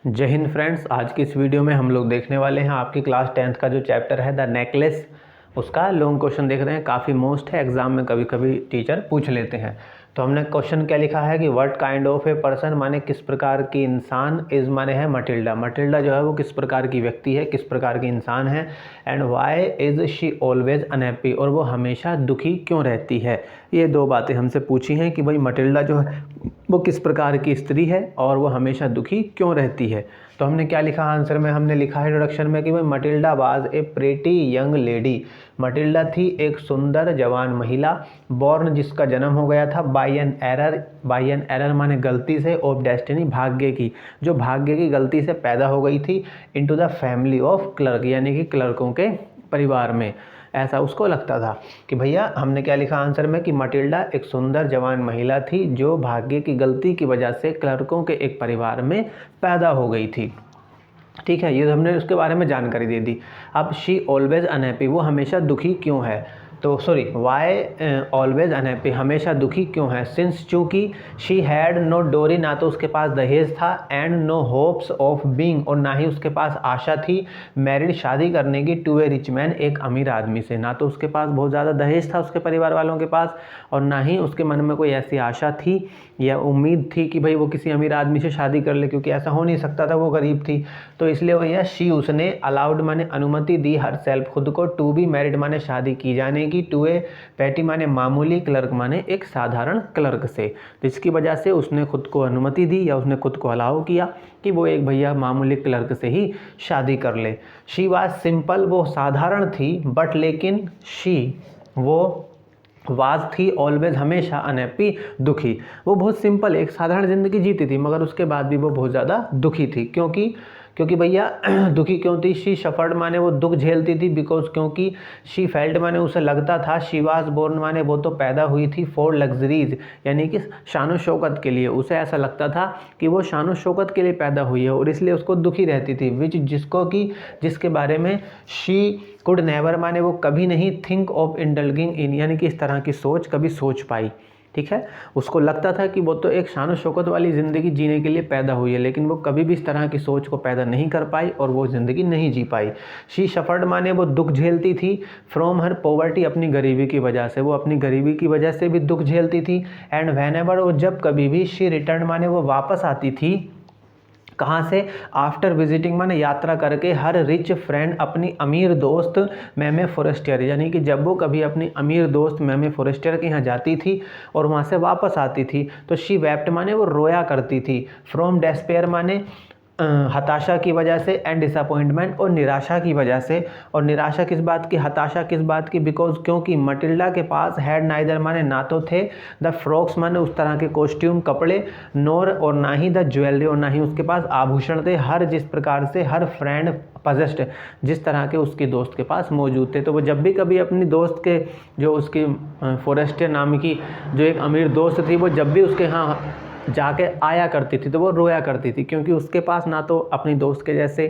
जय हिंद फ्रेंड्स। आज की इस वीडियो में हम लोग देखने वाले हैं आपकी क्लास 10th का जो चैप्टर है द नेकलेस, उसका लॉन्ग क्वेश्चन देख रहे हैं। काफ़ी मोस्ट है, एग्जाम में कभी कभी टीचर पूछ लेते हैं। तो हमने क्वेश्चन क्या लिखा है कि what kind of a person माने किस प्रकार की इंसान, इज माने है मटिल्डा। मटिल्डा जो है वो किस प्रकार की व्यक्ति है, किस प्रकार की इंसान है। And why is she always unhappy, और वो हमेशा दुखी क्यों रहती है। ये दो बातें हमसे पूछी हैं कि भाई मटिल्डा जो है वो किस प्रकार की स्त्री है और वो हमेशा दुखी क्यों रहती है। तो हमने क्या लिखा आंसर में, हमने लिखा है इंट्रोडक्शन में कि भाई Matilda was a pretty young lady. Matilda थी एक सुंदर जवान महिला, बॉर्न जिसका जन्म हो गया था बाय एन एरर माने गलती से, ऑफ डेस्टिनी भाग्य की, जो भाग्य की गलती से पैदा हो गई थी, into the family of clerk यानी कि क्लर्कों के परिवार में। ऐसा उसको लगता था कि भैया हमने क्या लिखा आंसर में कि मटिल्डा एक सुंदर जवान महिला थी जो भाग्य की गलती की वजह से क्लर्कों के एक परिवार में पैदा हो गई थी। ठीक है, ये हमने उसके बारे में जानकारी दे दी। अब शी ऑलवेज अनहैप्पी, वो हमेशा दुखी क्यों है। तो सॉरी, वाई ऑलवेज अनहैप्पी, हमेशा दुखी क्यों है। सिंस चूँकि शी हैड नो डोरी, ना तो उसके पास दहेज था, and no hopes of being, और ना ही उसके पास आशा थी मैरिड, शादी करने की, टू ए रिच मैन, एक अमीर आदमी से। ना तो उसके पास बहुत ज़्यादा दहेज था उसके परिवार वालों के पास, और ना ही उसके मन में कोई ऐसी आशा थी या उम्मीद थी कि भाई वो किसी अमीर आदमी से शादी कर ले, क्योंकि ऐसा हो नहीं सकता था, वो गरीब थी। तो इसलिए भैया शी, उसने अलाउड माने अनुमति दी, हर सेल्फ खुद को, टू बी मैरिड माने शादी की जाने की, टू ए पैटी माने मामूली, क्लर्क माने एक साधारण क्लर्क से। तो इसकी वजह से उसने खुद को अनुमति दी या उसने खुद को अलाउ किया कि वो एक भैया मामूली क्लर्क से ही शादी कर ले। शी वाज सिंपल, वो साधारण थी, बट लेकिन शी, वो वाज थी ऑलवेज, हमेशा, अनहैप्पी, दुखी। वो बहुत सिंपल एक साधारण ज़िंदगी जीती थी, मगर उसके बाद भी वो बहुत ज़्यादा दुखी थी। क्योंकि भैया दुखी क्यों थी। शी सफर्ड माने वो दुख झेलती थी, बिकॉज क्योंकि शी फेल्ट माने उसे लगता था, शी वाज बोर्न माने वो तो पैदा हुई थी, फॉर लग्जरीज यानी कि शानो शौकत के लिए। उसे ऐसा लगता था कि वो शानो शौकत के लिए पैदा हुई है और इसलिए उसको दुखी रहती थी। विच, जिसके बारे में शी कुड नेवर माने वो कभी नहीं, थिंक ऑफ इंडल्गिंग इन यानी कि इस तरह की सोच कभी सोच पाई। ठीक है, उसको लगता था कि वो तो एक शानो शौकत वाली ज़िंदगी जीने के लिए पैदा हुई है, लेकिन वो कभी भी इस तरह की सोच को पैदा नहीं कर पाई और वो ज़िंदगी नहीं जी पाई। शी सफर्ड माने वो दुख झेलती थी, फ्रॉम हर पॉवर्टी, अपनी गरीबी की वजह से, वो अपनी गरीबी की वजह से भी दुख झेलती थी। एंड व्हेनेवर, वो जब कभी भी, शी रिटर्न माने वो वापस आती थी, कहाँ से, आफ्टर विजिटिंग माने यात्रा करके, हर रिच फ्रेंड, अपनी अमीर दोस्त, मैमे फॉरेस्टियर यानी कि जब वो कभी अपनी अमीर दोस्त मैमे फॉरेस्टियर के यहाँ जाती थी और वहाँ से वापस आती थी, तो शी वेप्ट माने वो रोया करती थी, फ्रॉम डेस्पेयर माने हताशा की वजह से, एंड डिसअपॉइंटमेंट, और निराशा की वजह से। और निराशा किस बात की, हताशा किस बात की, बिकॉज क्योंकि मटिल्डा के पास हैड नाइदर माने ना तो थे, द फ्रॉक्स माने उस तरह के कॉस्ट्यूम कपड़े, नोर और ना ही द ज्वेलरी, और ना ही उसके पास आभूषण थे, हर जिस प्रकार से हर फ्रेंड पजेस्ट, जिस तरह के उसके दोस्त के पास मौजूद थे। तो वो जब भी कभी अपनी दोस्त के, जो उसकी फॉरेस्टियर नाम की जो एक अमीर दोस्त थी, वो जब भी उसके यहाँ जाके आया करती थी तो वो रोया करती थी, क्योंकि उसके पास ना तो अपनी दोस्त के जैसे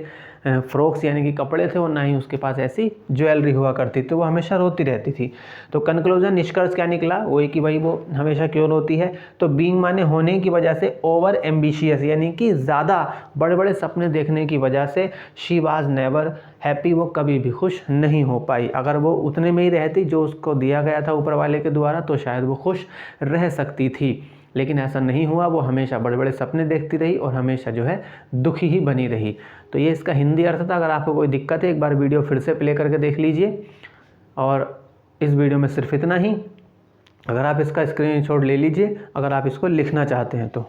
फ्रॉक्स यानी कि कपड़े थे और ना ही उसके पास ऐसी ज्वेलरी हुआ करती थी, तो वो हमेशा रोती रहती थी। तो कंक्लूजन, निष्कर्ष क्या निकला, वही कि भाई वो हमेशा क्यों रोती है। तो बीइंग माने होने की वजह से, ओवर एम्बिशियस यानी कि ज़्यादा बड़े बड़े सपने देखने की वजह से, शी वाज नेवर हैप्पी, वो कभी भी खुश नहीं हो पाई। अगर वो उतने में ही रहती जो उसको दिया गया था ऊपर वाले के द्वारा, तो शायद वो खुश रह सकती थी, लेकिन ऐसा नहीं हुआ। वो हमेशा बड़े बड़े सपने देखती रही और हमेशा जो है दुखी ही बनी रही। तो ये इसका हिंदी अर्थ था। अगर आपको कोई दिक्कत है, एक बार वीडियो फिर से प्ले करके देख लीजिए। और इस वीडियो में सिर्फ इतना ही। अगर आप इसका स्क्रीनशॉट ले लीजिए अगर आप इसको लिखना चाहते हैं तो।